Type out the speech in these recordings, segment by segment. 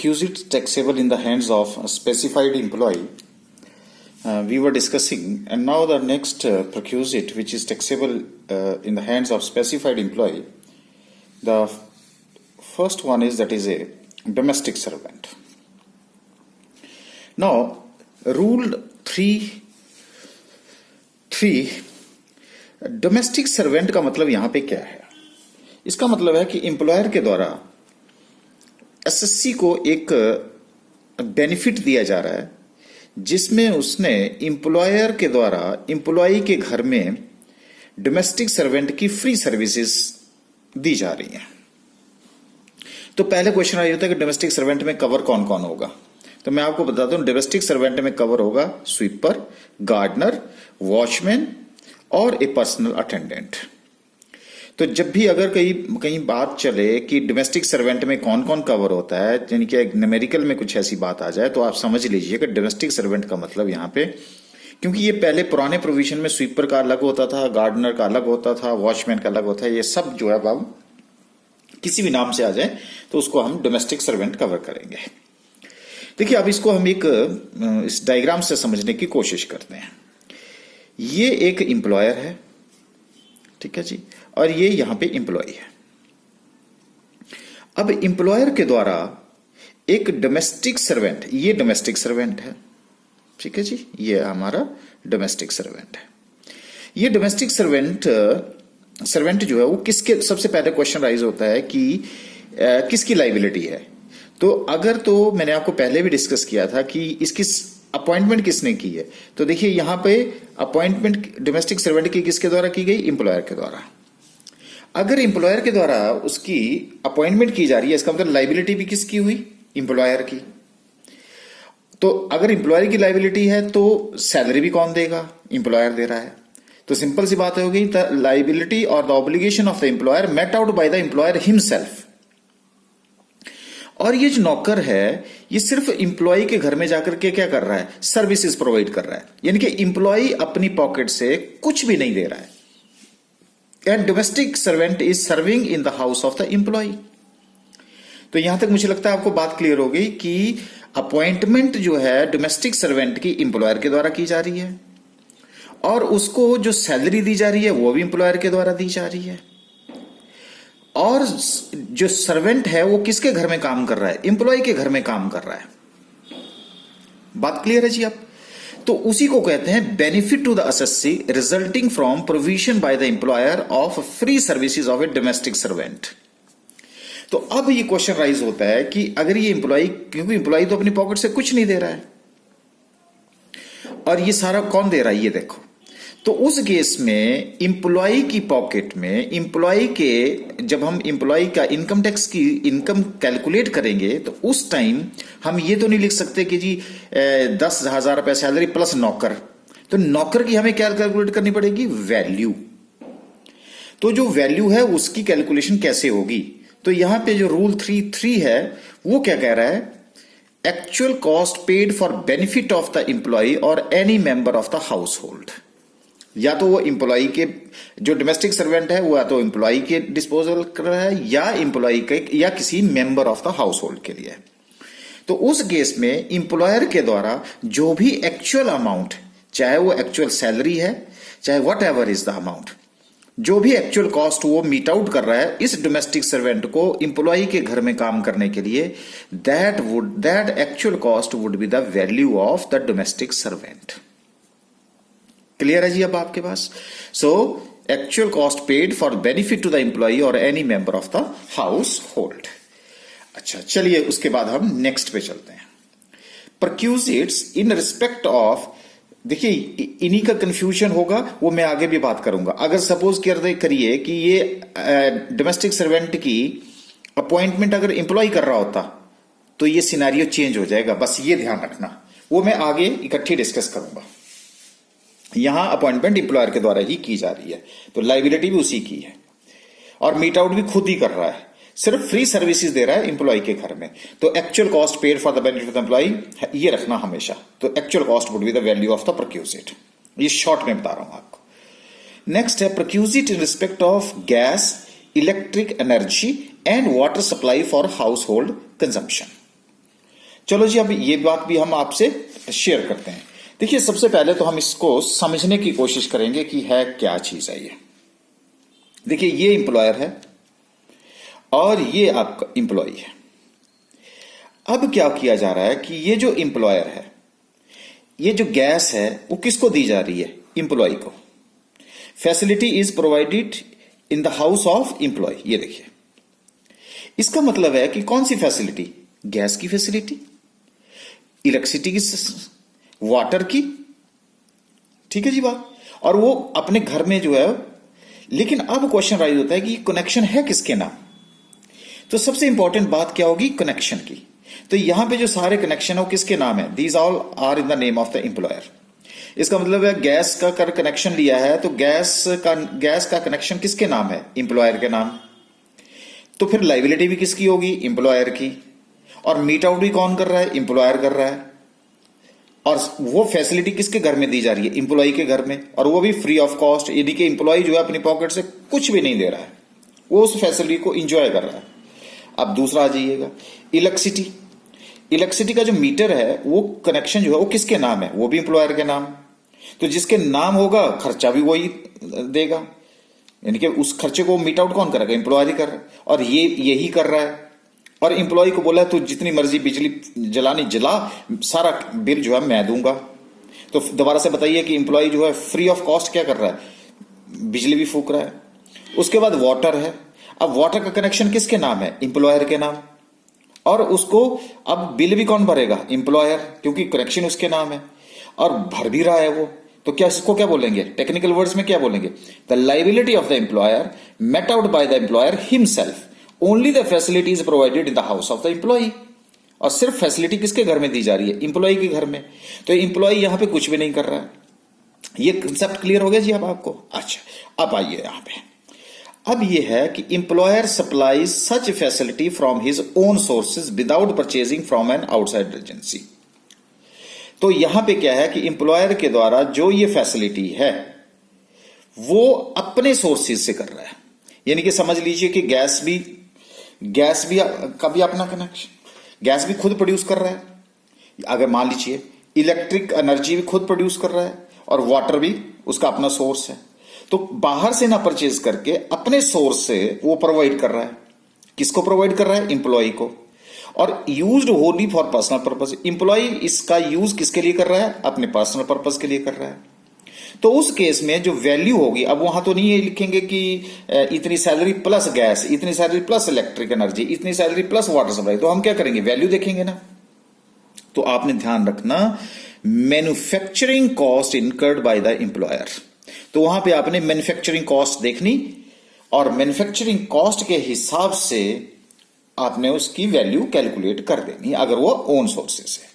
perquisite taxable in the hands of a specified employee. We were discussing, and now the next perquisite, which is taxable in the hands of specified employee. The first one is that is a domestic servant. Now, rule 3 domestic servant का मतलब यहां पे क्या है? इसका मतलब है कि एम्प्लॉयर के द्वारा एसएससी को एक बेनिफिट दिया जा रहा है जिसमें उसने एम्प्लॉयर के द्वारा एम्प्लॉय के घर में डोमेस्टिक सर्वेंट की फ्री सर्विसेज दी जा रही हैं। तो पहले क्वेश्चन आ जाता है कि डोमेस्टिक सर्वेंट में कवर कौन कौन होगा। तो मैं आपको बताता हूं, डोमेस्टिक सर्वेंट में कवर होगा स्वीपर, गार्डनर, वॉचमैन और ए पर्सनल अटेंडेंट। तो जब भी अगर कहीं बात चले कि डोमेस्टिक सर्वेंट में कौन कौन कवर होता है, यानी कि न्यूमेरिकल में कुछ ऐसी बात आ जाए, तो आप समझ लीजिए कि डोमेस्टिक सर्वेंट का मतलब यहां पे, क्योंकि ये पहले पुराने प्रोविजन में स्वीपर का अलग होता था, गार्डनर का अलग होता था, वॉचमैन का अलग होता है, ये सब जो है अब किसी भी नाम से आ जाए तो उसको हम डोमेस्टिक सर्वेंट कवर करेंगे। देखिए, अब इसको हम एक इस डायग्राम से समझने की कोशिश करते हैं। ये एक एम्प्लॉयर है, ठीक है जी, और ये यहां पे एम्प्लॉय है। अब एम्प्लॉयर के द्वारा एक डोमेस्टिक सर्वेंट, ये डोमेस्टिक सर्वेंट है, ठीक है जी, ये हमारा डोमेस्टिक सर्वेंट है। ये डोमेस्टिक सर्वेंट जो है वो किसके, सबसे पहले क्वेश्चन राइज होता है कि किसकी लाइबिलिटी है। तो अगर, तो मैंने आपको पहले भी डिस्कस किया था कि इसकी अपॉइंटमेंट किसने की है। तो देखिए यहां पे अपॉइंटमेंट डोमेस्टिक सर्वेंट की किसके द्वारा की गई? एम्प्लॉयर के द्वारा। अगर एम्प्लॉयर के द्वारा उसकी अपॉइंटमेंट की जा रही है, इसका मतलब लाइबिलिटी भी किसकी हुई? एम्प्लॉयर की। तो अगर एम्प्लॉयर की लाइबिलिटी है तो सैलरी भी कौन देगा? एम्प्लॉयर दे रहा है। तो सिंपल सी बात हो गई, द लाइबिलिटी और the obligation of the employer met out by the employer himself. और ये जो नौकर है, ये सिर्फ एम्प्लॉय के घर में जाकर के क्या कर रहा है? सर्विसेज प्रोवाइड कर रहा है, यानी कि एम्प्लॉय अपनी पॉकेट से कुछ भी नहीं दे रहा है। And domestic servant is serving in the house of the employee. तो यहां तक मुझे लगता है आपको बात क्लियर हो गई कि अपॉइंटमेंट जो है डोमेस्टिक सर्वेंट की एम्प्लॉयर के द्वारा की जा रही है, और उसको जो सैलरी दी जा रही है वो भी एम्प्लॉयर के द्वारा दी जा रही है। और जो सर्वेंट है वो किसके घर में काम कर रहा है? एम्प्लॉय के घर में काम कर रहा है। बात क्लियर है जी आप? तो उसी को कहते हैं benefit to the assessee resulting from provision by the employer of free services of a domestic servant. तो अब ये क्वेश्चन राइज होता है कि अगर ये एम्प्लॉय, क्योंकि एम्प्लॉय तो अपनी पॉकेट से कुछ नहीं दे रहा है, और ये सारा कौन दे रहा है? ये देखो। तो उस केस में एम्प्लॉय की पॉकेट में, एम्प्लॉय के, जब हम एम्प्लॉय का इनकम टैक्स की इनकम कैलकुलेट करेंगे तो उस टाइम हम ये तो नहीं लिख सकते कि जी 10,000 रुपए सैलरी प्लस नौकर। तो नौकर की हमें क्या कैलकुलेट करनी पड़ेगी? वैल्यू। तो जो वैल्यू है उसकी कैलकुलेशन कैसे होगी? तो यहां पे जो रूल 3 है वो क्या कह रहा है? Actual cost paid for benefit of the employee और any member of the household. या तो वो एम्प्लॉय के, जो डोमेस्टिक सर्वेंट है वो या तो एम्प्लॉय के डिस्पोजल कर रहा है या एम्प्लॉय के या किसी member of the house hold के लिए। तो उस केस में एम्प्लॉयर के द्वारा जो भी एक्चुअल अमाउंट, चाहे वो एक्चुअल सैलरी है, चाहे what ever is the amount, जो भी एक्चुअल कॉस्ट वो मीट आउट कर रहा है इस डोमेस्टिक सर्वेंट को एम्प्लॉय के घर में काम करने के लिए, that actual cost would be the value of the domestic servant. Clear है जी अब आपके पास? So actual cost paid for benefit to the employee और any member of the household. अच्छा, चलिए उसके बाद हम नेक्स्ट पे चलते हैं। परक्यूजिट्स इन रिस्पेक्ट ऑफ, देखिए इन्हीं का कंफ्यूजन होगा, वो मैं आगे भी बात करूंगा। अगर सपोज करिए कि ये डोमेस्टिक सर्वेंट की अपॉइंटमेंट अगर एम्प्लॉय कर रहा होता तो ये सिनेरियो चेंज हो जाएगा, बस ये ध्यान रखना। वो मैं आगे इकट्ठी डिस्कस करूंगा। यहां अपॉइंटमेंट एम्प्लॉयर के द्वारा ही की जा रही है, तो लाइबिलिटी भी उसी की है, और मीट आउट भी खुद ही कर रहा है, सिर्फ फ्री सर्विसेज दे रहा है एम्प्लॉय के घर में। तो actual cost paid for the benefit of the employee, ये रखना हमेशा। तो actual cost would be the value of the perquisite. ये शॉर्ट में बता रहा हूं आपको। नेक्स्ट है perquisite in respect of gas, electric energy and water supply for household consumption. चलो जी, अब ये बात भी हम आपसे शेयर करते हैं। देखिए, सबसे पहले तो हम इसको समझने की कोशिश करेंगे कि है क्या चीज है ये। देखिए, ये इंप्लॉयर है और ये आपका इंप्लॉई है। अब क्या किया जा रहा है कि ये जो इंप्लॉयर है, ये जो गैस है वो किसको दी जा रही है? इंप्लॉई को। Facility is provided in the house of employee. ये देखिए, इसका मतलब है कि कौन सी फैसिलिटी? गैस की फैसिलिटी, इलेक्ट्रिसिटी की, वाटर की। ठीक है जी बात। और वो अपने घर में जो है, लेकिन अब क्वेश्चन राइज होता है कि कनेक्शन है किसके नाम? तो सबसे इंपॉर्टेंट बात क्या होगी? कनेक्शन की। तो यहां पे जो सारे कनेक्शन है वो किसके नाम है? These all are in the name of the employer. इसका मतलब है गैस का कर कनेक्शन लिया है तो गैस का कनेक्शन किसके नाम है? एम्प्लॉयर के नाम। तो फिर लाइबिलिटी भी किसकी होगी? एम्प्लॉयर की। और मीट आउट भी कौन कर रहा है? एम्प्लॉयर कर रहा है। और वो फैसिलिटी किसके घर में दी जा रही है? एम्प्लॉय के घर में, और वो भी फ्री ऑफ कॉस्ट। यानी कि एम्प्लॉय जो है अपनी पॉकेट से कुछ भी नहीं दे रहा है, वो उस फैसिलिटी को इंजॉय कर रहा है। अब दूसरा आ जाइएगा, इलेक्ट्रिसिटी। इलेक्ट्रिसिटी का जो मीटर है वो कनेक्शन जो है वो किसके नाम है? वो भी एम्प्लॉयर के नाम। तो जिसके नाम होगा खर्चा भी वही देगा, यानी कि उस खर्चे को मीट आउट कौन करेगा? एम्प्लॉयर ही कर रहा है। और ये यही कर रहा है। और एम्प्लॉय को बोला है तो जितनी मर्जी बिजली जलानी जला, सारा बिल जो है मैं दूंगा। तो दोबारा से बताइए कि एम्प्लॉय जो है फ्री ऑफ कॉस्ट क्या कर रहा है? बिजली भी फूक रहा है। उसके बाद वाटर है। अब वाटर का कनेक्शन किसके नाम है? एम्प्लॉयर के नाम। और उसको अब बिल भी कौन भरेगा? एम्प्लॉयर, क्योंकि कनेक्शन उसके नाम है और भर भी रहा है वो। तो क्या इसको क्या बोलेंगे? टेक्निकल वर्ड्स में क्या बोलेंगे? The liability of the employer met out by the employer himself, only the facility is provided in the house of the employee. और सिर्फ फैसिलिटी किसके घर में दी जा रही है? एम्प्लॉय के घर में। तो एम्प्लॉय यहां पे कुछ भी नहीं कर रहा है। ये कंसेप्ट क्लियर हो गया जी अब आपको? अच्छा, अब आइए यहां पे। अब यह है कि employer supplies such facility from his own sources without purchasing from an outside agency. तो यहां पे क्या है कि एम्प्लॉयर के द्वारा जो ये फैसिलिटी है वो अपने सोर्सेज से कर रहा है। यानी कि समझ लीजिए कि गैस भी का भी अपना कनेक्शन, गैस भी खुद प्रोड्यूस कर रहा है। अगर मान लीजिए इलेक्ट्रिक एनर्जी भी खुद प्रोड्यूस कर रहा है और वाटर भी उसका अपना सोर्स है। तो बाहर से ना परचेज करके अपने सोर्स से वो प्रोवाइड कर रहा है। किसको प्रोवाइड कर रहा है? एम्प्लॉय को। और used only for personal purpose. Employee इसका यूज किसके लिए कर रहा है? अपने पर्सनल पर्पस के लिए कर रहा है। तो उस केस में जो वैल्यू होगी, अब वहां तो नहीं ये लिखेंगे कि इतनी सैलरी प्लस गैस, इतनी सैलरी प्लस इलेक्ट्रिक एनर्जी, इतनी सैलरी प्लस वाटर सप्लाई। तो हम क्या करेंगे? वैल्यू देखेंगे ना। तो आपने ध्यान रखना, manufacturing cost incurred by the employer. तो वहां पे आपने मैन्युफैक्चरिंग कॉस्ट देखनी और मैन्युफैक्चरिंग कॉस्ट के हिसाब से आपने उसकी वैल्यू कैलकुलेट कर देनी अगर वो ओन सोर्सेस है।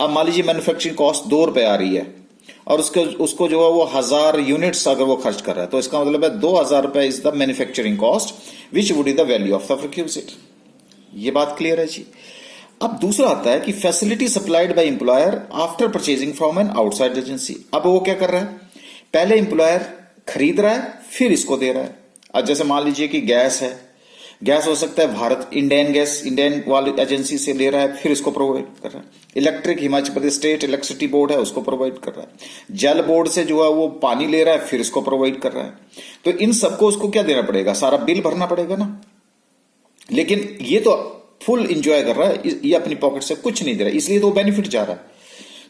अब मान लीजिए मैन्युफैक्चरिंग कॉस्ट 2 रुपए आ रही है और उसको जो है वो 1000 यूनिट्स अगर वो खर्च कर रहा है, तो इसका मतलब है 2000 रुपए is the manufacturing cost which would is the value of the requisite. ये बात क्लियर है जी। अब दूसरा आता है कि facility supplied by employer after purchasing from an outside agency. अब वो क्या कर रहा है? पहले एम्प्लॉयर खरीद रहा है फिर इसको दे रहा है। अब जैसे मान लीजिए कि गैस है, गैस हो सकता है भारत इंडियन गैस, इंडियन वाली एजेंसी से ले रहा है फिर इसको प्रोवाइड कर रहा है। Electric Himachal Pradesh state electricity board है उसको प्रोवाइड कर रहा है। जल बोर्ड से जो है वो पानी ले रहा है फिर इसको प्रोवाइड कर रहा है। तो इन सबको उसको क्या देना पड़ेगा? सारा बिल भरना पड़ेगा ना। लेकिन ये तो फुल इंजॉय कर रहा है, ये अपनी पॉकेट से कुछ नहीं दे रहा है, इसलिए तो बेनिफिट जा रहा है।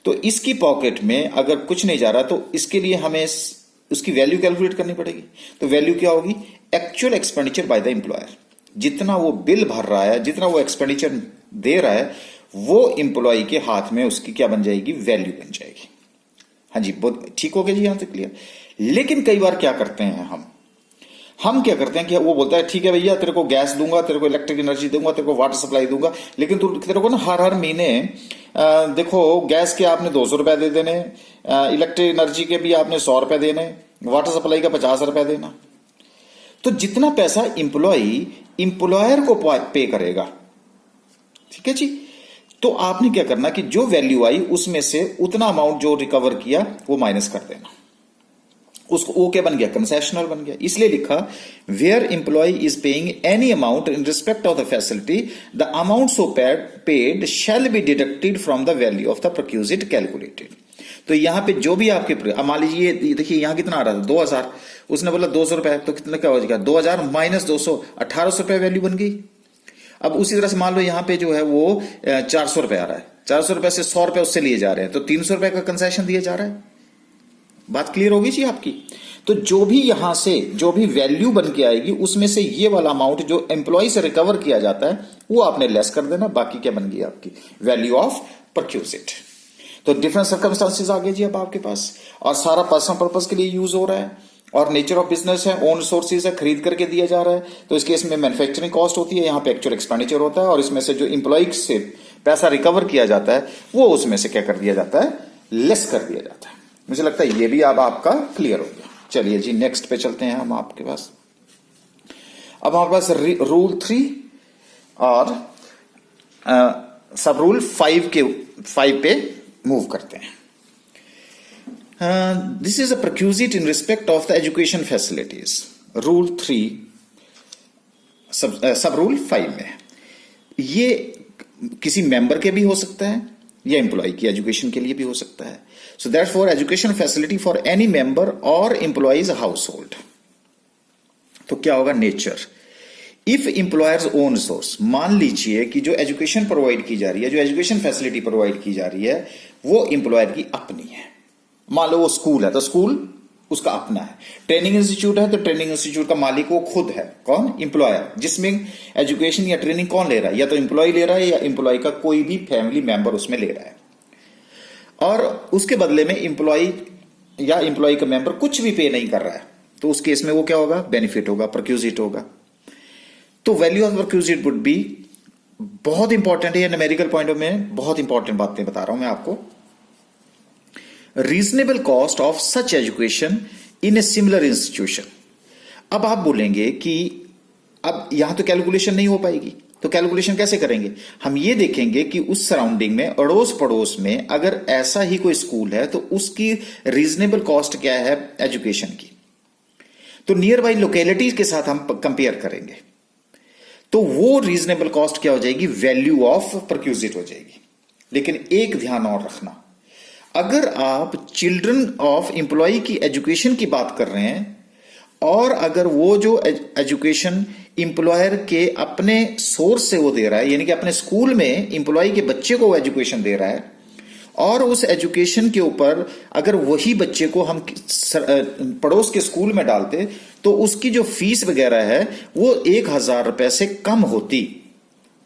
तो इसकी पॉकेट में अगर कुछ नहीं जा रहा तो इसके लिए हमें उसकी वैल्यू कैलकुलेट करनी पड़ेगी। तो वैल्यू क्या होगी? Actual expenditure bye the employer. जितना वो बिल भर रहा है, जितना वो एक्सपेंडिचर दे रहा है, वो एम्प्लॉय के हाथ में उसकी क्या बन जाएगी? वैल्यू बन जाएगी। हाँ जी, बहुत ठीक हो गया जी, यहां तक क्लियर। लेकिन कई बार क्या करते हैं हम क्या करते हैं कि वो बोलता है ठीक है भैया, तेरे को गैस दूंगा, तेरे को इलेक्ट्रिक एनर्जी दूंगा, तेरे को वाटर सप्लाई दूंगा, लेकिन तेरे को ना हर महीने देखो गैस के आपने 200 रुपए दे देने, इलेक्ट्रिक एनर्जी के भी आपने 100 रुपए देने, वाटर सप्लाई का 50 रुपए देना। तो जितना पैसा एम्प्लॉयर को पे करेगा, ठीक है जी, तो आपने क्या करना कि जो वैल्यू आई उसमें से उतना अमाउंट जो रिकवर किया वो माइनस कर देना। उसको वो क्या बन गया, कंसेशनल बन गया। इसलिए लिखा where employee is paying any amount in respect of the facility the amount so paid shall be deducted from the value of the perquisite calculated. तो यहाँ पे जो भी आपके, मान लीजिए देखिए यहाँ कितना आ रहा था 2000, उसने बोला 200 रुपए, तो कितना क्या हो जाएगा 2000 माइनस 200, 1800 रुपए वैल्यू बन गई। अब उसी तरह से मान लो यहाँ पे जो है वो 400 रुपए आ रहा है, 400 रुपए से 100 रुपए उससे लिए जा रहे हैं, तो 300 रुपए का कंसेशन दिया जा रहा है। बात क्लियर होगी जी आपकी। तो जो भी यहां से जो भी वैल्यू बन के आएगी उसमें से ये वाला अमाउंट जो एम्प्लॉय से रिकवर किया जाता है वो आपने लेस कर देना, बाकी क्या बन गई आपकी वैल्यू ऑफ परक्यूजिट। तो डिफरेंट सर्कमस्टांसेस आ गए जी अब आपके पास, और सारा पर्सनल पर्पस के लिए यूज हो रहा है, और नेचर ऑफ बिजनेस है, ओन सोर्सेज है, खरीद करके दिया जा रहा है। तो इस केस में मैन्युफैक्चरिंग कॉस्ट होती है, यहाँ पे एक्चुअल एक्सपेंडिचर होता है, और इसमें से जो एम्प्लॉय से पैसा रिकवर किया जाता है वो उसमें से क्या कर दिया जाता है, लेस कर दिया जाता है। मुझे लगता है ये भी अब आपका क्लियर हो गया। चलिए जी नेक्स्ट पे चलते हैं हम आपके पास। अब हमारे पास रूल 3 और सब रूल 5 पे मूव करते हैं। This is a perquisite in respect of the education facilities. Rule 3 सब रूल 5 में ये किसी मेंबर के भी हो सकता है या एम्प्लॉय की एजुकेशन के लिए भी हो सकता है। So that for education facility for any member और एम्प्लॉयज हाउस होल्ड। तो क्या होगा, nature if employers own source, मान लीजिए कि जो एजुकेशन प्रोवाइड की जा रही है, जो एजुकेशन फैसिलिटी प्रोवाइड की जा रही है वो एम्प्लॉयर की अपनी है। मान लो वो स्कूल है तो स्कूल उसका अपना है, ट्रेनिंग इंस्टीट्यूट है तो ट्रेनिंग इंस्टीट्यूट का मालिक वो खुद है, कौन, एम्प्लॉयर। जिसमें एजुकेशन या ट्रेनिंग कौन ले रहा है, या तो एम्प्लॉय ले रहा है या एम्प्लॉय का कोई भी फैमिली मेंबर उसमें ले रहा है, और उसके बदले में एम्प्लॉय या एम्प्लॉय का मेंबर कुछ भी पे नहीं कर रहा है, तो उस केस में वो क्या होगा, बेनिफिट होगा, परक्यूजिट होगा। तो value of perquisite would be, बहुत इंपॉर्टेंट है, न्यूमेरिकल पॉइंट ऑफ में बहुत इंपॉर्टेंट बातें बता रहा हूं मैं आपको। Reasonable cost of such education in a similar institution. अब आप बोलेंगे कि अब यहां तो कैलकुलेशन नहीं हो पाएगी, तो कैलकुलेशन कैसे करेंगे, हम ये देखेंगे कि उस सराउंडिंग में अड़ोस पड़ोस में अगर ऐसा ही कोई स्कूल है तो उसकी रीजनेबल कॉस्ट क्या है एजुकेशन की, तो नियर बाई लोकेलिटीज के साथ हम कंपेयर करेंगे, तो वो रीजनेबल कॉस्ट क्या हो जाएगी, वैल्यू ऑफ परक्यूजिट हो जाएगी। लेकिन एक ध्यान और रखना, अगर आप चिल्ड्रन ऑफ एम्प्लॉय की एजुकेशन की बात कर रहे हैं और अगर वो जो एजुकेशन एम्प्लॉयर के अपने सोर्स से वो दे रहा है, यानी कि अपने स्कूल में एम्प्लॉय के बच्चे को वो एजुकेशन दे रहा है, और उस एजुकेशन के ऊपर अगर वही बच्चे को हम पड़ोस के स्कूल में डालते तो उसकी जो फीस वगैरह है वो 1000 रुपए से कम होती,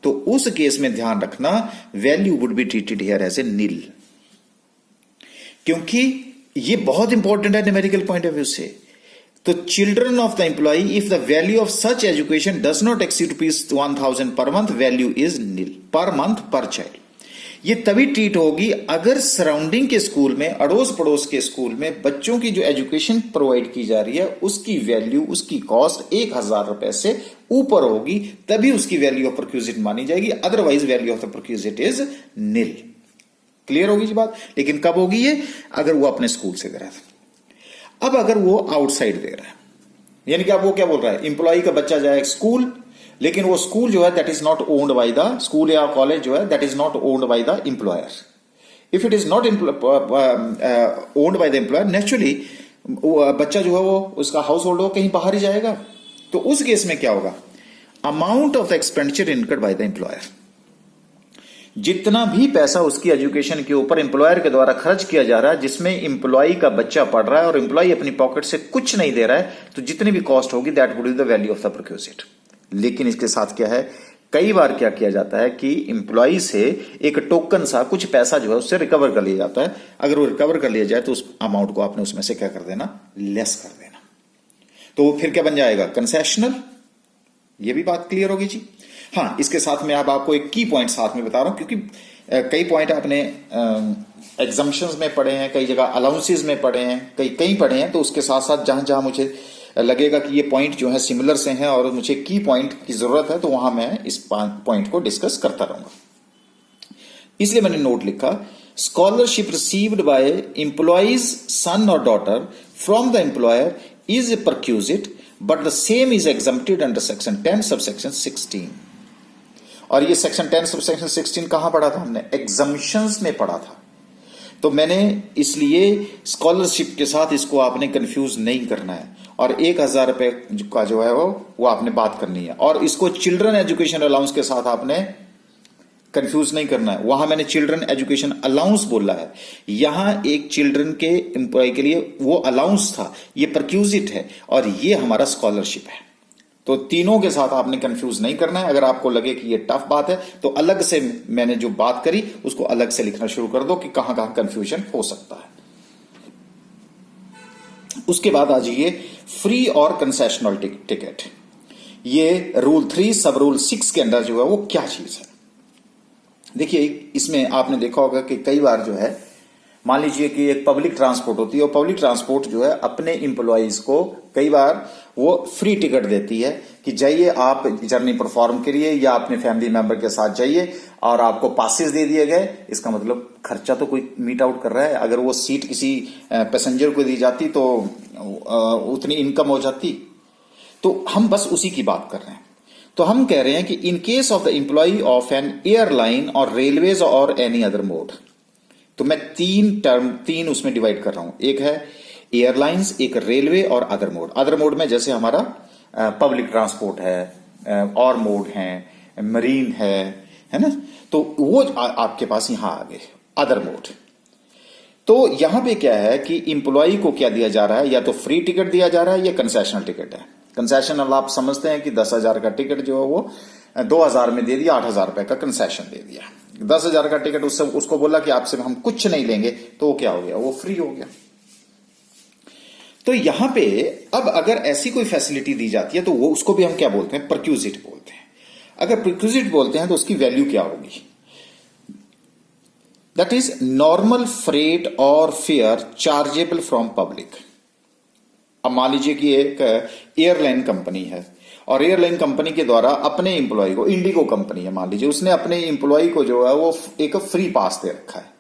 तो उस केस में ध्यान रखना value would be treated here as a nil, क्योंकि ये बहुत इंपॉर्टेंट है न्यूमेरिकल पॉइंट ऑफ व्यू से। तो children of the employee if the value of such education does not exceed ₹1000 per month, value is nil per month पर child. ये तभी treat होगी अगर सराउंडिंग के स्कूल में, अड़ोस पड़ोस के स्कूल में बच्चों की जो एजुकेशन प्रोवाइड की जा रही है उसकी वैल्यू, उसकी कॉस्ट 1000 रुपए से ऊपर होगी, तभी उसकी वैल्यू ऑफ परक्यूजिट मानी जाएगी, otherwise value of the perquisite is nil. Clear होगी जी बात। लेकिन कब होगी ये, अगर वो अपने स्कूल से दे रहा था। अब अगर वो आउटसाइड दे रहा है, यानी कि अब वो क्या बोल रहा है, एम्प्लॉय का बच्चा जाए स्कूल, लेकिन वो स्कूल जो है that is not owned by the school, या कॉलेज जो है that is not owned by the employer. If it is not owned by the employer, naturally बच्चा जो है वो उसका हाउस होल्ड हो कहीं बाहर ही जाएगा, तो उस केस में क्या होगा, amount of the expenditure incurred by the employer, जितना भी पैसा उसकी एजुकेशन के ऊपर एम्प्लॉयर के द्वारा खर्च किया जा रहा है, जिसमें एम्प्लॉय का बच्चा पढ़ रहा है और एम्प्लॉय अपनी पॉकेट से कुछ नहीं दे रहा है, तो जितनी भी कॉस्ट होगी that would be the value of the perquisite. लेकिन इसके साथ क्या है, कई बार क्या किया जाता है कि एम्प्लॉय से एक टोकन सा कुछ पैसा जो है उससे रिकवर कर लिया जाता है। अगर वो रिकवर कर लिया जाए तो उस अमाउंट को आपने उसमें से क्या कर देना, लेस कर देना, तो वो फिर क्या बन जाएगा, कंसेशनल। ये भी बात क्लियर होगी जी। हाँ, इसके साथ में अब आपको एक की पॉइंट साथ में बता रहा हूं, क्योंकि कई पॉइंट आपने एग्जम्पशंस में पढ़े हैं, कई जगह अलाउंसेस में पढ़े हैं, कई पढ़े हैं, तो उसके साथ साथ जहां जहां मुझे लगेगा कि ये पॉइंट जो है सिमिलर से हैं और मुझे की पॉइंट की जरूरत है, तो वहां मैं इस पॉइंट को डिस्कस करता रहूंगा। इसलिए मैंने नोट लिखा, scholarship received by employee's son or daughter from the employer is a perquisite, but the same is exempted under section 10 subsection 16. और ये सेक्शन 10 सबसेक्शन 16 कहां पढ़ा था हमने? एग्जम्पशंस में पढ़ा था। तो मैंने इसलिए स्कॉलरशिप के साथ इसको आपने कंफ्यूज नहीं करना है, और 1,000 रुपए का जो है वो आपने बात करनी है, और इसको चिल्ड्रन एजुकेशन अलाउंस के साथ आपने कंफ्यूज नहीं करना है। वहां मैंने चिल्ड्रन एजुकेशन अलाउंस बोला है, यहां एक चिल्ड्रन के एम्प्लॉय के लिए वो अलाउंस था, ये परक्यूजिट है और ये हमारा स्कॉलरशिप है। तो तीनों के साथ आपने कंफ्यूज नहीं करना है। अगर आपको लगे कि ये टफ बात है तो अलग से मैंने जो बात करी उसको अलग से लिखना शुरू कर दो कि कहां कहां कंफ्यूजन हो सकता है। उसके बाद आ जाइए फ्री और कंसेशनल टिकट। ये रूल 3 सब रूल 6 के अंदर जो है वो क्या चीज है? देखिए, इसमें आपने देखा होगा कि कई बार जो है, मान लीजिए कि एक पब्लिक ट्रांसपोर्ट होती है और पब्लिक ट्रांसपोर्ट जो है अपने इंप्लॉइज को कई बार वो फ्री टिकट देती है कि जाइए आप जर्नी परफॉर्म करिए या अपने फैमिली मेंबर के साथ जाइए, और आपको पासेस दे दिए गए। इसका मतलब खर्चा तो कोई मीट आउट कर रहा है। अगर वो सीट किसी पैसेंजर को दी जाती तो उतनी इनकम हो जाती। तो हम बस उसी की बात कर रहे हैं। तो हम कह रहे हैं कि in case of the employee of an airline और रेलवेज और एनी अदर मोड, तो मैं तीन उसमें डिवाइड कर रहा हूं। एक है एयरलाइंस, एक रेलवे और अदर मोड। अदर मोड में जैसे हमारा पब्लिक ट्रांसपोर्ट है, और मोड है, मरीन है ना, तो वो आपके पास यहां आ गए अदर मोड। तो यहां पे क्या है कि इंप्लॉई को क्या दिया जा रहा है? या तो फ्री टिकट दिया जा रहा है या कंसेशनल टिकट है। कंसेशनल आप समझते हैं कि 10,000 का टिकट जो है वो 2,000 में दे दिया, 8,000 रुपए का कंसेशन दे दिया। 10,000 का टिकट उसको बोला कि आपसे हम कुछ नहीं लेंगे, तो वो क्या हो गया? वो फ्री हो गया। तो यहां पे अब अगर ऐसी कोई फैसिलिटी दी जाती है तो वो उसको भी हम क्या बोलते हैं? परक्यूजिट बोलते हैं। अगर परक्यूजिट बोलते हैं तो उसकी वैल्यू क्या होगी? दैट इज नॉर्मल फ्रेट और फेयर चार्जेबल फ्रॉम पब्लिक। अब मान लीजिए कि एक एयरलाइन कंपनी है और एयरलाइन कंपनी के द्वारा अपने इंप्लॉय को, इंडिगो कंपनी है मान लीजिए, उसने अपने इंप्लॉय को जो है वो एक फ्री पास दे रखा है।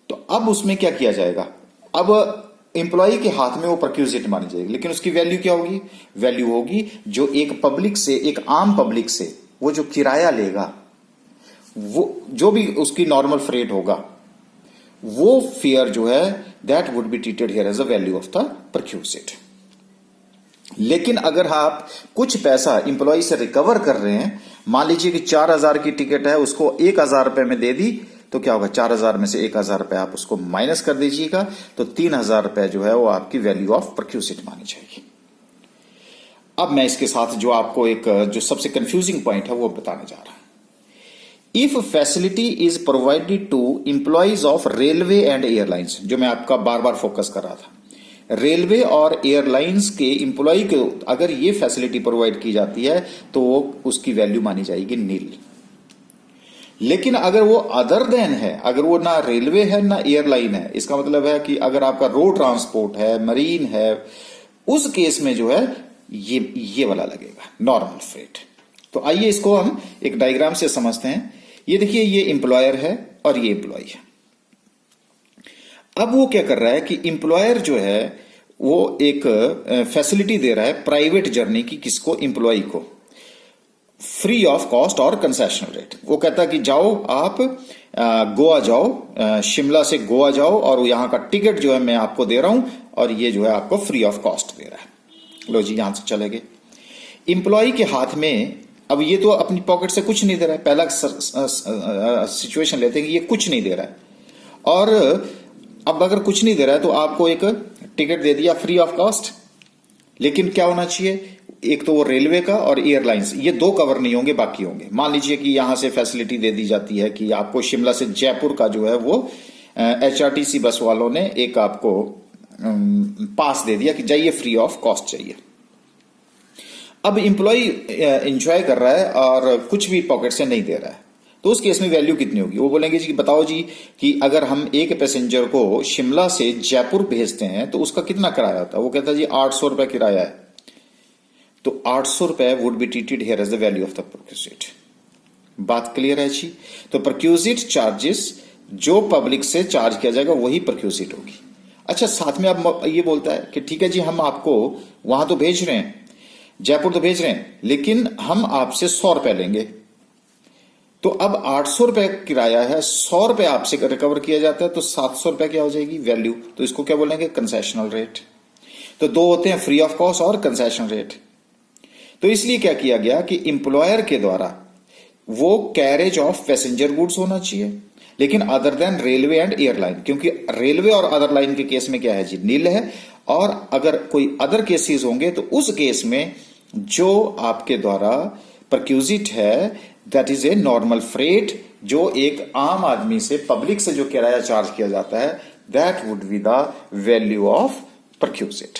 तो अब उसमें क्या किया जाएगा? अब इंप्लॉय के हाथ में वो परक्यूजिट मानी जाएगी, लेकिन उसकी वैल्यू क्या होगी? वैल्यू होगी जो एक पब्लिक से, एक आम पब्लिक से वो जो किराया लेगा, वो जो भी उसकी नॉर्मल फ्रेट होगा, वो फेयर जो है that would be treated here as a value of the perquisite. लेकिन अगर आप कुछ पैसा इंप्लॉय से रिकवर कर रहे हैं, मान लीजिए कि 4,000 की टिकट है, उसको 1,000 रुपए में दे दी, तो क्या होगा? 4,000 में से 1,000 रुपए आप उसको माइनस कर दीजिएगा, तो 3,000 रुपए जो है वो आपकी वैल्यू ऑफ परक्यूजिट मानी जाएगी। अब मैं इसके साथ जो आपको एक जो सबसे कंफ्यूजिंग पॉइंट है वो बताने जा रहा हूं। If facility is provided to employees of railway and airlines, जो मैं आपका बार बार फोकस कर रहा था, रेलवे और एयरलाइंस के इंप्लॉय को अगर ये फैसिलिटी प्रोवाइड की जाती है तो वो उसकी वैल्यू मानी जाएगी नील। लेकिन अगर वो अदर देन है, अगर वो ना रेलवे है ना एयरलाइन है, इसका मतलब है कि अगर आपका रोड ट्रांसपोर्ट है, मरीन है, उस केस में जो है ये वाला लगेगा, नॉर्मल फ्रेट। तो आइए इसको हम एक डायग्राम से समझते हैं। ये देखिए, ये एम्प्लॉयर है और ये एम्प्लॉय है। अब वो क्या कर रहा है कि एम्प्लॉयर जो है वो एक फैसिलिटी दे रहा है प्राइवेट जर्नी की, किसको? एम्प्लॉय को, फ्री ऑफ कॉस्ट और कंसेशनल रेट। वो कहता है कि जाओ आप गोवा जाओ, शिमला से गोवा जाओ, और यहां का टिकट जो है मैं आपको दे रहा हूं, और ये जो है आपको फ्री ऑफ कॉस्ट दे रहा है। लो जी, यहां से चले गए। एम्प्लॉय के हाथ में अब ये तो अपनी पॉकेट से कुछ नहीं दे रहा है। पहला सिचुएशन लेते हैं कि ये कुछ नहीं दे रहा है, और अब अगर कुछ नहीं दे रहा है तो आपको एक टिकट दे दिया फ्री ऑफ कॉस्ट। लेकिन क्या होना चाहिए? एक तो वो रेलवे का और एयरलाइंस, ये दो कवर नहीं होंगे, बाकी होंगे। मान लीजिए कि यहां से फैसिलिटी दे दी जाती है कि आपको शिमला से जयपुर का जो है वो HRTC बस वालों ने एक आपको पास दे दिया कि जाइए, फ्री ऑफ कॉस्ट चाहिए। अब इंप्लॉय एंजॉय कर रहा है और कुछ भी पॉकेट से नहीं दे रहा है, तो उस केस में वैल्यू कितनी होगी? वो बोलेंगे जी बताओ जी कि अगर हम एक पैसेंजर को शिमला से जयपुर भेजते हैं तो उसका कितना किराया होता है? वो कहता है जी 800 रुपए किराया है। तो 800 रुपए would be treated here as the value of the perquisite. बात क्लियर है जी? तो परक्यूजिट चार्जेस जो पब्लिक से चार्ज किया जाएगा वही परक्यूजिट होगी। अच्छा, साथ में अब ये बोलता है कि ठीक है जी, हम आपको वहां तो भेज रहे हैं, जयपुर तो भेज रहे हैं, लेकिन हम आपसे 100 रुपए लेंगे। तो अब 800 रुपए किराया है, 100 रुपए आपसे रिकवर किया जाता है, तो 700 रुपए क्या हो जाएगी वैल्यू। तो इसको क्या बोलेंगे, कंसेशनल रेट। तो दो होते हैं, फ्री ऑफ कॉस्ट और कंसेशन रेट। तो इसलिए क्या किया गया कि इंप्लॉयर के द्वारा वो कैरेज ऑफ पैसेंजर गुड्स होना चाहिए, लेकिन other than railway and airline, क्योंकि रेलवे और अदर लाइन के केस में क्या है जी, नील है। और अगर कोई अदर केसेस होंगे तो उस केस में जो आपके द्वारा परक्यूजिट है that is a normal freight, जो एक आम आदमी से, पब्लिक से जो किराया चार्ज किया जाता है, that would be the value of perquisite.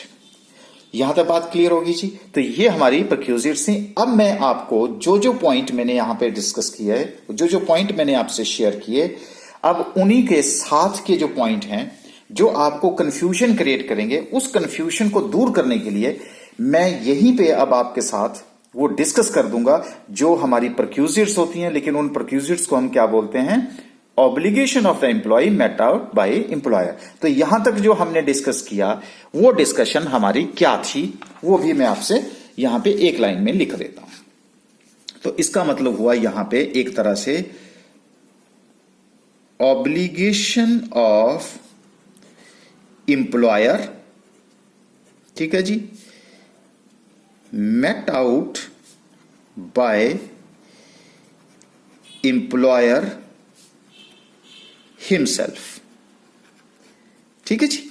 यहां तक बात क्लियर होगी जी। तो ये हमारी परक्यूजिट्स थी। अब मैं आपको जो जो पॉइंट मैंने यहां पे डिस्कस किया है, जो जो पॉइंट मैंने आपसे शेयर किए, अब उन्हीं के साथ के जो पॉइंट हैं जो आपको कंफ्यूजन क्रिएट करेंगे, उस कंफ्यूजन को दूर करने के लिए मैं यहीं पे अब आपके साथ वो डिस्कस कर दूंगा जो हमारी परक्यूजिट्स होती हैं। लेकिन उन परक्यूजिट्स को हम क्या बोलते हैं, obligation of the employee met out by employer. तो यहां तक जो हमने डिस्कस किया, वो डिस्कशन हमारी क्या थी, वो भी मैं आपसे यहां पे एक लाइन में लिख देता हूं। तो इसका मतलब हुआ यहां पे एक तरह से ऑब्लिगेशन ऑफ एम्प्लॉयर, ठीक है जी, met out by employer himself. ठीक है जी,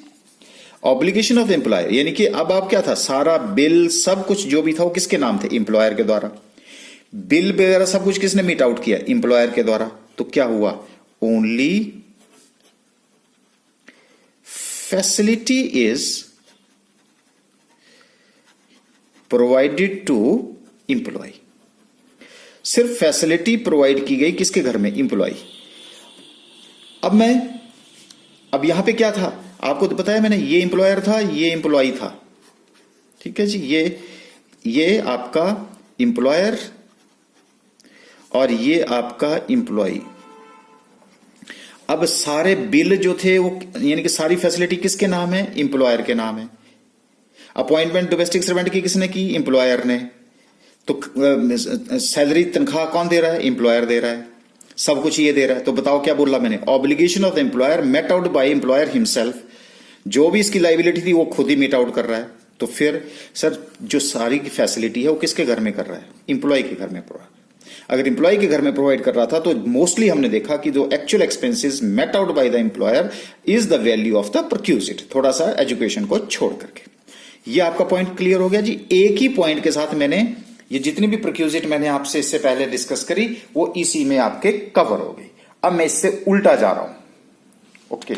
ऑब्लिगेशन ऑफ एम्प्लॉयर, यानी कि अब आप क्या था, सारा बिल सब कुछ जो भी था वो किसके नाम थे, एम्प्लॉयर के द्वारा। बिल वगैरह सब कुछ किसने मीट आउट किया, एम्प्लॉयर के द्वारा। तो क्या हुआ, only facility is provided to employee. सिर्फ फैसिलिटी प्रोवाइड की गई किसके घर में, एम्प्लॉय। अब यहां पे क्या था, आपको तो पता है मैंने, ये एम्प्लॉयर था, ये एम्प्लॉय था, ठीक है जी। ये आपका एम्प्लॉयर और ये आपका एम्प्लॉय। अब सारे बिल जो थे वो, यानी कि सारी फैसिलिटी किसके नाम है, एम्प्लॉयर के नाम है। अपॉइंटमेंट डोमेस्टिक सर्वेंट की किसने की, एम्प्लॉयर ने। तो सैलरी तनख्वाह कौन दे रहा है, एम्प्लॉयर दे रहा है। सब कुछ ये दे रहा है। तो बताओ क्या बोला मैंने, obligation of the employer met out by employer himself. जो भी इसकी लाइबिलिटी थी वो खुद ही मीट आउट कर रहा है। तो फिर सर जो सारी की फैसिलिटी है वो किसके घर में कर रहा है, एम्प्लॉय के घर में प्रोवाइड। अगर एम्प्लॉय के घर में प्रोवाइड कर रहा था तो मोस्टली हमने देखा कि जो actual expenses met out by the employer is the value of the perquisite, थोड़ा सा एजुकेशन को छोड़ करके। ये आपका पॉइंट क्लियर हो गया जी। एक ही पॉइंट के साथ मैंने ये जितनी भी परक्यूजिट मैंने आपसे इससे पहले डिस्कस करी वो इसी में आपके कवर हो गई। अब मैं इससे उल्टा जा रहा हूं। ओके,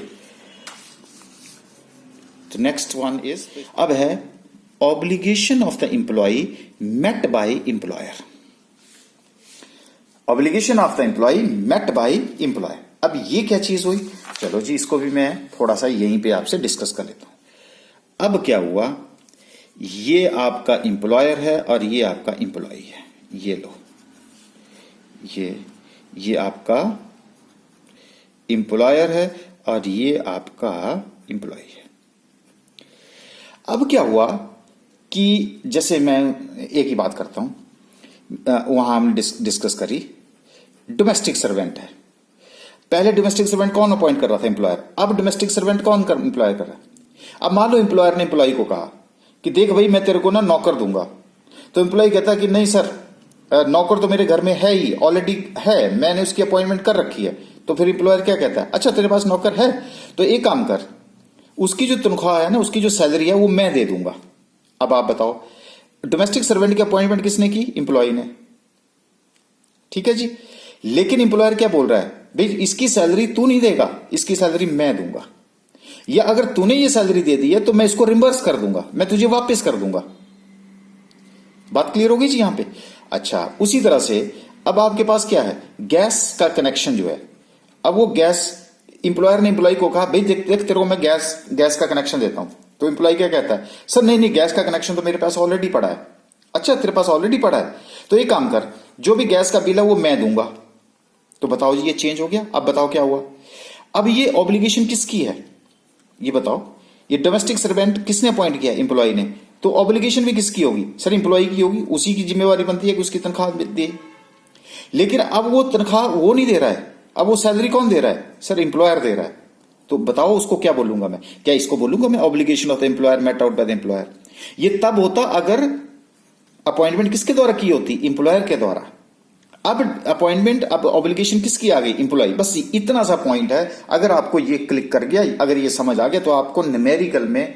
तो नेक्स्ट वन इज, अब है obligation of the employee met by employer. Obligation of the employee met by employer. अब ये क्या चीज हुई, चलो जी इसको भी मैं थोड़ा सा यहीं पे आपसे डिस्कस कर लेता हूं। अब क्या हुआ, ये आपका एम्प्लॉयर है और ये आपका एम्प्लॉय है। ये लो, ये आपका एम्प्लॉयर है और ये आपका एम्प्लॉय है। अब क्या हुआ कि जैसे मैं एक ही बात करता हूं, वहां हमने डिस्कस करी, डोमेस्टिक सर्वेंट है। पहले डोमेस्टिक सर्वेंट कौन अपॉइंट कर रहा था, एम्प्लॉयर। अब डोमेस्टिक सर्वेंट कौन एम्प्लॉय कर रहा है। अब मान लो एम्प्लॉयर ने एम्प्लॉय को कहा कि देख भाई मैं तेरे को ना नौकर दूंगा। तो एम्प्लॉय कहता है कि नहीं सर, नौकर तो मेरे घर में है ही, ऑलरेडी है, मैंने उसकी अपॉइंटमेंट कर रखी है। तो फिर एम्प्लॉयर क्या कहता है, अच्छा तेरे पास नौकर है तो एक काम कर, उसकी जो तनख्वाह है ना, उसकी जो सैलरी है वो मैं दे दूंगा। अब आप बताओ, डोमेस्टिक सर्वेंट की अपॉइंटमेंट किसने की, एम्प्लॉय ने, ठीक है जी। लेकिन एम्प्लॉयर क्या बोल रहा है, भाई इसकी सैलरी तू नहीं देगा, इसकी सैलरी मैं दूंगा, या अगर तूने ये सैलरी दे दी है तो मैं इसको रिम्बर्स कर दूंगा, मैं तुझे वापस कर दूंगा। बात क्लियर हो गई जी यहां पे। अच्छा, उसी तरह से अब आपके पास क्या है, गैस का कनेक्शन जो है। अब वो गैस, एम्प्लॉयर ने एम्प्लॉय को कहा भाई देख तेरे को मैं गैस का कनेक्शन देता हूं। तो एम्प्लॉय क्या कहता है, सर नहीं गैस का कनेक्शन तो मेरे पास ऑलरेडी पड़ा है। अच्छा तेरे पास ऑलरेडी पड़ा है, तो एक काम कर, जो भी गैस का बिल है वो मैं दूंगा। तो बताओ जी ये चेंज हो गया। अब बताओ क्या हुआ, अब ये ऑब्लिगेशन किसकी है ये बताओ, ये डोमेस्टिक सर्वेंट किसने अपॉइंट किया, एम्प्लॉय ने, तो ऑब्लिगेशन भी किसकी होगी सर, एम्प्लॉय की होगी, उसी की जिम्मेवारी बनती है कि उसकी तनख्वाह दे। लेकिन अब वो तनख्वाह वो नहीं दे रहा है, अब वो सैलरी कौन दे रहा है सर, एम्प्लॉयर दे रहा है। तो बताओ उसको क्या बोलूंगा मैं, क्या इसको बोलूंगा मैं obligation of the employer met out by the employer. ये तब होता अगर अपॉइंटमेंट किसके द्वारा की होती, एम्प्लॉयर के द्वारा। अब अपॉइंटमेंट, अब ऑब्लिगेशन किसकी आ गई, एम्प्लॉय। बस इतना सा पॉइंट है, अगर आपको ये क्लिक कर गया, अगर ये समझ आ गया, तो आपको न्यूमेरिकल में,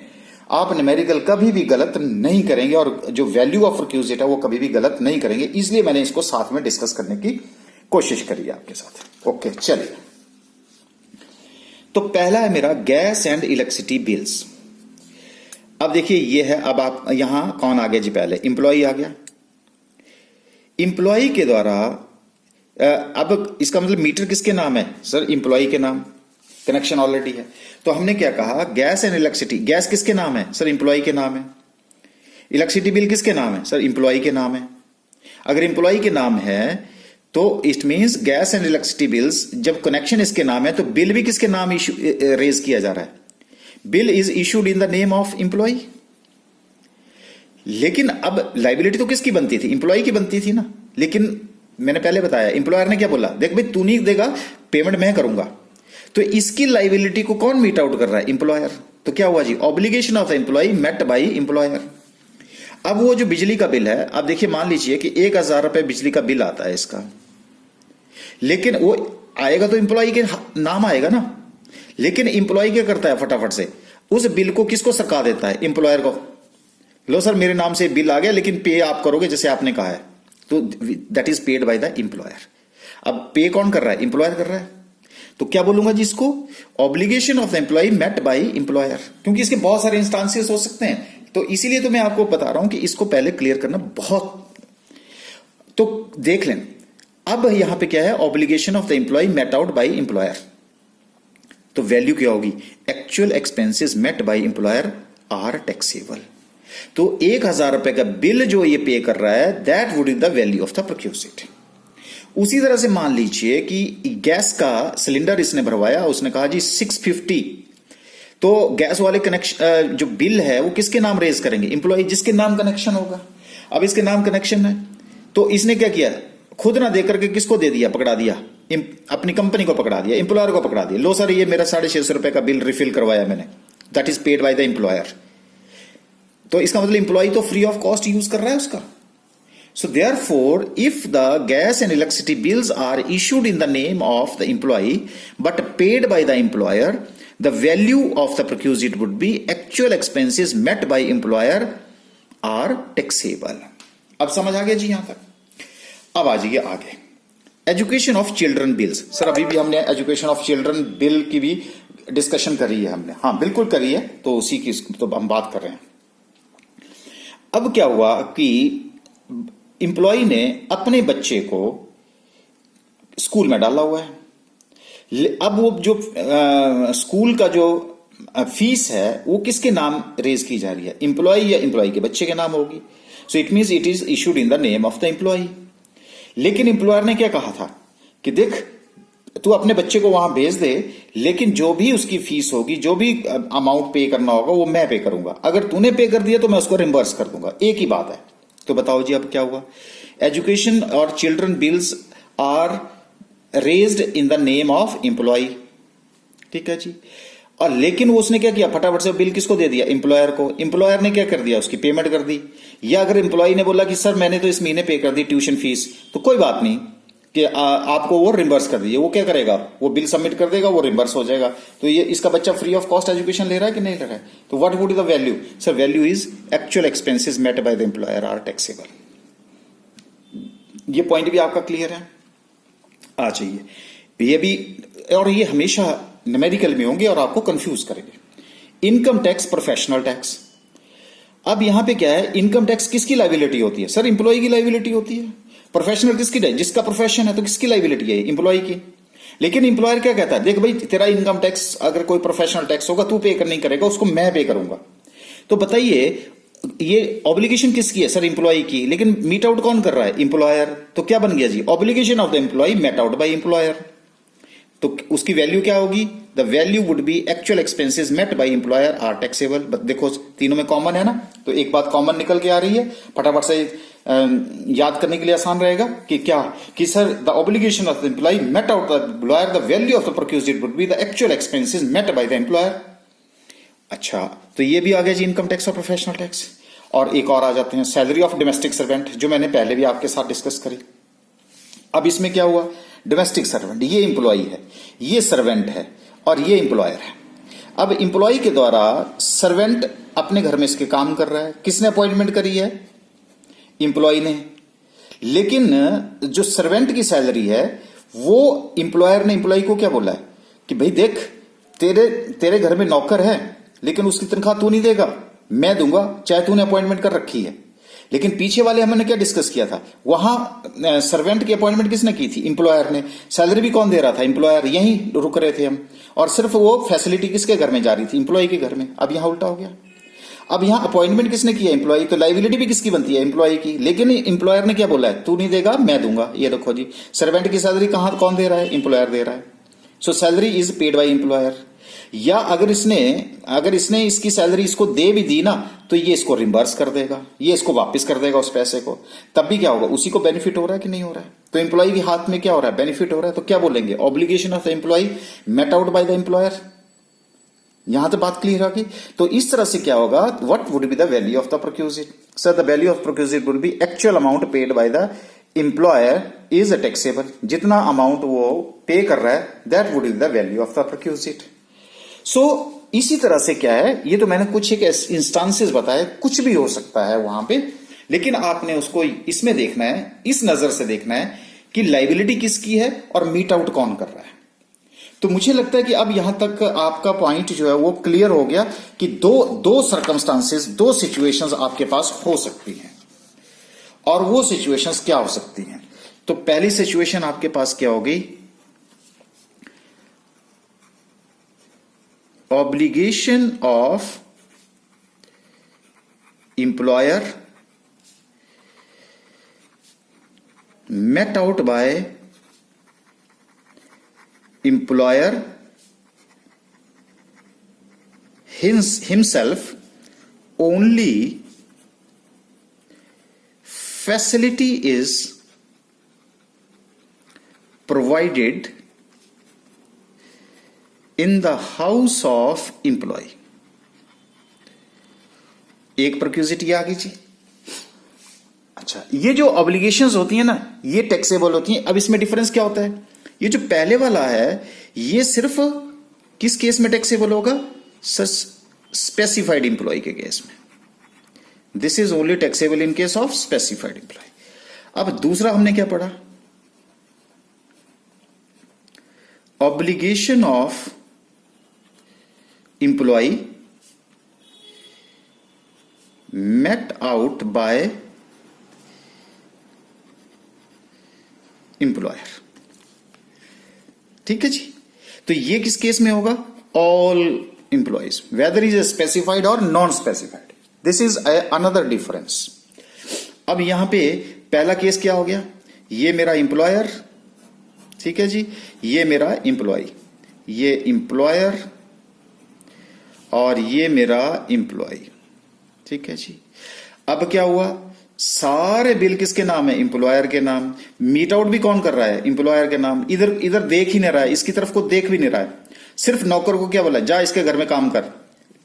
आप न्यूमेरिकल कभी भी गलत नहीं करेंगे और जो वैल्यू ऑफ रिक्विजिट है वो कभी भी गलत नहीं करेंगे। इसलिए मैंने इसको साथ में डिस्कस करने की कोशिश करी है आपके साथ। ओके चलिए, तो पहला है मेरा गैस एंड इलेक्ट्रिसिटी बिल्स। अब देखिए ये है, अब आप यहां कौन आ गया जी, पहले एम्प्लॉय आ गया। एम्प्लॉय के द्वारा अब इसका मतलब मीटर किसके नाम है सर, एम्प्लॉय के नाम, कनेक्शन ऑलरेडी है। तो हमने क्या कहा, गैस एंड इलेक्ट्रिसिटी, गैस किसके नाम है सर, एम्प्लॉय के नाम है। इलेक्ट्रिसिटी बिल किसके नाम है सर, एम्प्लॉय के नाम है। अगर एम्प्लॉय के नाम है तो it means gas and electricity bills, जब कनेक्शन इसके नाम है तो बिल भी किसके नाम रेज किया जा रहा है, bill is issued in the name of employee. लेकिन अब लाइबिलिटी तो किसकी बनती थी, एम्प्लॉय की बनती थी ना। लेकिन मैंने पहले बताया, एम्प्लॉयर ने क्या बोला, देख भाई तू नहीं देगा, पेमेंट मैं करूंगा। तो इसकी लाइबिलिटी को कौन मीट आउट कर रहा है, एम्प्लॉयर। तो क्या हुआ जी, obligation of the employee met by employer. अब वो जो बिजली का बिल है, अब देखिए मान लीजिए कि 1,000 रुपए बिजली का बिल आता है इसका, लेकिन वो आएगा तो एम्प्लॉय के नाम आएगा ना। लेकिन एम्प्लॉय क्या करता है, फटाफट से उस बिल को किसको सरका देता है, एम्प्लॉयर को। लो सर मेरे नाम से बिल आ गया, लेकिन पे आप करोगे जैसे आपने कहा है, तो that is paid by the employer. अब पे कौन कर रहा है, एम्प्लॉयर कर रहा है। तो क्या बोलूंगा जी इसको, obligation of the employee met by employer, क्योंकि इसके बहुत सारे इंस्टांसेस हो सकते हैं। तो इसीलिए तो मैं आपको बता रहा हूं कि इसको पहले क्लियर करना बहुत। तो देख लें, अब यहां पे क्या है, obligation of the employee met out by employer. तो वैल्यू क्या होगी, actual expenses met by employer are taxable. तो 1,000 रुपए का बिल जो ये पे कर रहा है, that would is the value of the perquisite. उसी तरह से मान लीजिए कि गैस का सिलेंडर इसने भरवाया, उसने कहा जी 650, तो गैस वाले कनेक्शन जो बिल है वो किसके नाम रेज करेंगे, एम्प्लॉय जिसके नाम कनेक्शन होगा। अब इसके नाम कनेक्शन है, तो इसने क्या किया, खुद ना देकर के किसको दे दिया, पकड़ा दिया, अपनी कंपनी को पकड़ा दिया, एम्प्लॉयर को पकड़ा दिया। लो सर ये मेरा 650 रुपए का बिल रिफिल करवाया मैंने, that is paid by the employer. तो इसका मतलब एम्प्लॉय तो फ्री ऑफ कॉस्ट यूज कर रहा है उसका। So therefore, if the gas and electricity bills are issued in the name of the employee but paid by the employer, the value of the perquisite would be actual expenses met by employer are taxable. अब समझ आ गया जी यहां तक। अब आ जाइए आगे, education of children bills. Sir अभी भी हमने एजुकेशन ऑफ चिल्ड्रन बिल की भी डिस्कशन करी है हमने, हाँ बिल्कुल करी है, तो उसी की तो हम बात कर रहे हैं। अब क्या हुआ कि एम्प्लॉय ने अपने बच्चे को स्कूल में डाला हुआ है। अब वो जो स्कूल का जो फीस है वो किसके नाम रेज की जा रही है, एम्प्लॉय या एम्प्लॉय के बच्चे के नाम होगी। So it means it is issued in the name of the employee. लेकिन एम्प्लॉयर ने क्या कहा था कि देख तू अपने बच्चे को वहां भेज दे, लेकिन जो भी उसकी फीस होगी, जो भी अमाउंट पे करना होगा वो मैं पे करूंगा, अगर तूने पे कर दिया तो मैं उसको रिम्बर्स कर दूंगा, एक ही बात है। तो बताओ जी अब क्या हुआ, एजुकेशन और children bills are raised in the name of employee, ठीक है जी। और लेकिन वो उसने क्या किया, फटाफट से बिल किसको दे दिया, एम्प्लॉयर को। एम्प्लॉयर ने क्या कर दिया, उसकी पेमेंट कर दी। या अगर एम्प्लॉय ने बोला कि सर मैंने तो इस महीने पे कर दी ट्यूशन फीस, तो कोई बात नहीं कि आपको वो रिम्बर्स कर दीजिए। वो क्या करेगा, वो बिल सबमिट कर देगा, वो रिम्बर्स हो जाएगा। तो ये इसका बच्चा फ्री ऑफ कॉस्ट एजुकेशन ले रहा है कि नहीं ले रहा है। तो what would the value, sir value is actual expenses met by the employer are taxable. ये पॉइंट भी आपका क्लियर है, आ चाहिए ये भी। और ये हमेशा न्यूमेरिकल में होंगे और आपको कंफ्यूज करेंगे। Income tax, professional tax. अब यहां पे क्या है, इनकम टैक्स किसकी लाइबिलिटी होती है, सर एम्प्लॉय की लाइबिलिटी होती है। प्रोफेशनल किसकी, जिसका प्रोफेशन है तो किसकी लाइबिलिटी है, एम्प्लॉय की। लेकिन एम्प्लॉयर क्या कहता है, देख भाई तेरा इनकम टैक्स अगर कोई प्रोफेशनल टैक्स होगा तू पे नहीं करेगा, उसको मैं पे करूंगा। तो बताइए ये ऑब्लिगेशन किसकी है, सर एम्प्लॉय की। लेकिन मीट आउट कौन कर रहा है, एम्प्लॉयर। तो क्या बन गया जी, obligation of the employee met out by employer. तो उसकी वैल्यू क्या होगी, the value would be actual expenses met by employer are taxable. देखो तीनों में कॉमन है ना, तो एक बात कॉमन निकल के आ रही है, फटाफट से याद करने के लिए आसान रहेगा कि क्या, कि sir the obligation of the employee met out the employer the value of the perquisite would be the actual expenses met by the employer. अच्छा, तो ये भी आ गया जी इनकम टैक्स और प्रोफेशनल टैक्स। और एक और आ जाते हैं सैलरी ऑफ डोमेस्टिक सर्वेंट, जो मैंने पहले भी आपके साथ डिस्कस करी। अब इसमें क्या हुआ, डोमेस्टिक सर्वेंट ये एम्प्लॉय है, ये सर्वेंट है और ये एम्प्लॉयर है। अब एम्प्लॉय के द्वारा सर्वेंट अपने घर में इसके काम कर रहा है, किसने अपॉइंटमेंट करी है, एम्प्लॉय ने। लेकिन जो सर्वेंट की सैलरी है वो एम्प्लॉयर ने एम्प्लॉय को क्या बोला है कि भाई देख, तेरे घर में नौकर है लेकिन उसकी तनख्वाह तू नहीं देगा, मैं दूंगा, चाहे तूने अपॉइंटमेंट कर रखी है। लेकिन पीछे वाले हमने क्या डिस्कस किया था, वहां सर्वेंट की अपॉइंटमेंट किसने की थी, एम्प्लॉयर ने। सैलरी भी कौन दे रहा था, एम्प्लॉयर। यहीं रुक रहे थे हम, और सिर्फ वो फैसिलिटी किसके घर में जा रही थी, एम्प्लॉय के घर में। अब यहां उल्टा हो गया, अब यहां अपॉइंटमेंट किसने किया, एम्प्लॉय, तो लाइबिलिटी भी किसकी बनती है, एम्प्लॉय की। लेकिन एम्प्लॉयर ने क्या बोला है, तू नहीं देगा मैं दूंगा। ये देखो जी, सर्वेंट की सैलरी कहां कौन दे रहा है, एम्प्लॉयर दे रहा है। सो salary is paid by employer. या अगर इसने इसकी सैलरी इसको दे भी दी ना, तो ये इसको रिम्बर्स कर देगा, ये इसको वापस कर देगा उस पैसे को। तब भी क्या होगा, उसी को बेनिफिट हो रहा है कि नहीं हो रहा है। तो एम्प्लॉय के हाथ में क्या हो रहा है, बेनिफिट हो रहा है। तो क्या बोलेंगे, obligation of the employee met out by the employer. यहां तो बात क्लियर होगी। तो इस तरह से क्या होगा, what would be the value of the perquisite, sir the value of perquisite would be actual amount paid by the employer is taxable. जितना अमाउंट वो पे कर रहा है that would be the value of the perquisite. So इसी तरह से क्या है, ये तो मैंने कुछ एक इंस्टांसेस बताए, कुछ भी हो सकता है वहां पे, लेकिन आपने उसको इसमें देखना है, इस नजर से देखना है कि लाइबिलिटी किसकी है और मीट आउट कौन कर रहा है। तो मुझे लगता है कि अब यहां तक आपका पॉइंट जो है वो क्लियर हो गया कि दो सर्कमस्टांसेस, दो सिचुएशंस आपके पास हो सकती हैं। और वो सिचुएशंस क्या हो सकती हैं, तो पहली सिचुएशन आपके पास क्या होगी, obligation of employer met out by employer himself only facility is provided in the house of employee. एक प्रोक्यूजिटी आ गई जी। अच्छा, ये जो ऑब्लिगेशंस होती हैं ना, ये टैक्सेबल होती हैं। अब इसमें डिफरेंस क्या होता है, ये जो पहले वाला है ये सिर्फ किस केस में टैक्सेबल होगा, स्पेसिफाइड एम्प्लॉय के केस में। This is only taxable in case of specified employee. अब दूसरा हमने क्या पढ़ा, obligation of employee met out by employer। ठीक है जी, तो ये किस केस में होगा, all employees, whether is specified और non specified. This is another difference. अब यहां पे पहला केस क्या हो गया, ये मेरा एम्प्लॉयर, ठीक है जी, ये मेरा एम्प्लॉय, ये एम्प्लॉयर और ये मेरा एम्प्लॉय, ठीक है जी। अब क्या हुआ, सारे बिल किसके नाम है, एम्प्लॉयर के नाम। मीट आउट भी कौन कर रहा है, एम्प्लॉयर के नाम। इधर देख ही नहीं रहा है, इसकी तरफ को देख भी नहीं रहा है, सिर्फ नौकर को क्या बोला, जा इसके घर में काम कर,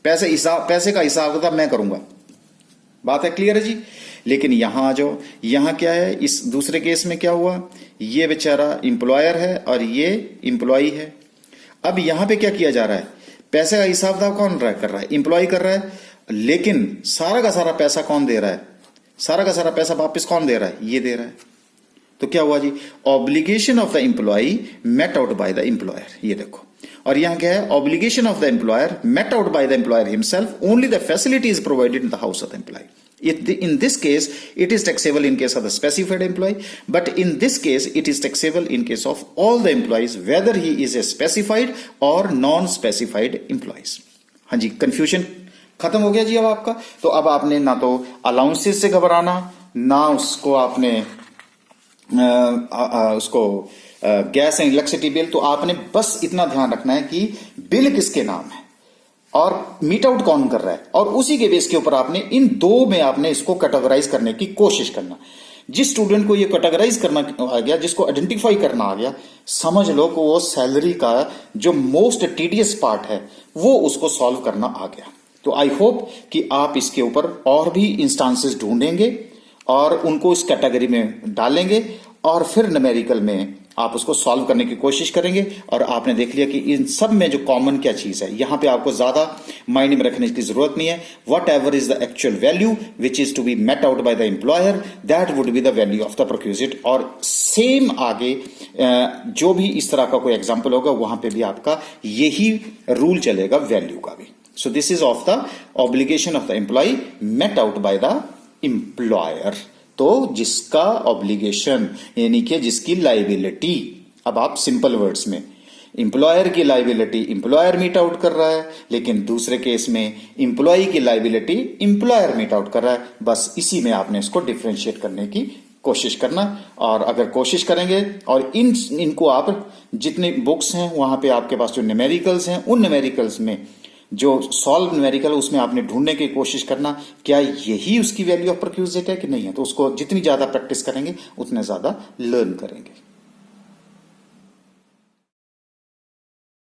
पैसे का हिसाब किताब मैं करूंगा। बात है क्लियर है जी। लेकिन यहां आ जाओ, यहां क्या है, इस दूसरे केस में क्या हुआ, ये बेचारा एम्प्लॉयर है और ये एम्प्लॉय है। अब यहां पे क्या किया जा रहा है, पैसे का हिसाब किताब कौन कर रहा है, एम्प्लॉय कर रहा है। लेकिन सारा का सारा पैसा कौन दे रहा है, सारा का सारा पैसा वापस कौन दे रहा है, ये दे रहा है। तो क्या हुआ जी, obligation of the employee met out by the employer. ये देखो, और यहां क्या है, obligation of the employer met out by the employer himself only the facility is provided in the house of the employee. In this case, it is taxable in case of the specified employee, but in this case, it is taxable in case of all the employees, whether he is a specified or non-specified employees. हाँ जी, confusion खत्म हो गया जी अब आपका। तो अब आपने ना तो अलाउंसेस से घबराना, ना उसको आपने उसको गैस एंड इलेक्ट्रिसिटी बिल, तो आपने बस इतना ध्यान रखना है कि बिल किसके नाम है और मीट आउट कौन कर रहा है, और उसी के बेस के ऊपर आपने इन दो में आपने इसको कैटेगराइज करने की कोशिश करना। जिस स्टूडेंट को ये कैटेगराइज करना आ गया, जिसको आइडेंटिफाई करना आ गया, समझ लो कि वो सैलरी का जो मोस्ट टीडियस पार्ट है वो उसको सॉल्व करना आ गया। तो आई होप कि आप इसके ऊपर और भी इंस्टांसेस ढूंढेंगे और उनको इस कैटेगरी में डालेंगे और फिर न्यूमेरिकल में आप उसको सॉल्व करने की कोशिश करेंगे। और आपने देख लिया कि इन सब में जो कॉमन क्या चीज है, यहां पे आपको ज्यादा माइंड में रखने की जरूरत नहीं है। Whatever is the actual value which is to be met out by the employer, that would be the value of the perquisite. और सेम आगे जो भी इस तरह का कोई एग्जाम्पल होगा वहां पे भी आपका यही रूल चलेगा वैल्यू का भी। So this is of the obligation of the employee met out by the employer. तो जिसका ऑब्लिगेशन यानी कि जिसकी लाइबिलिटी, अब आप सिंपल वर्ड्स में, एम्प्लॉयर की लाइबिलिटी एम्प्लॉयर मीट आउट कर रहा है, लेकिन दूसरे केस में एम्प्लॉय की लाइबिलिटी एम्प्लॉयर मीट आउट कर रहा है। बस इसी में आपने इसको डिफरेंशिएट करने की कोशिश करना। और अगर कोशिश करेंगे और इनको आप जितने बुक्स हैं वहां पे आपके पास जो न्यूमेरिकल्स हैं, उन न्यूमेरिकल्स में जो सॉल्व न्यूमेरिकल उसमें आपने ढूंढने की कोशिश करना क्या यही उसकी वैल्यू ऑफ परक्यूजिट है कि नहीं है। तो उसको जितनी ज्यादा प्रैक्टिस करेंगे उतने ज्यादा लर्न करेंगे।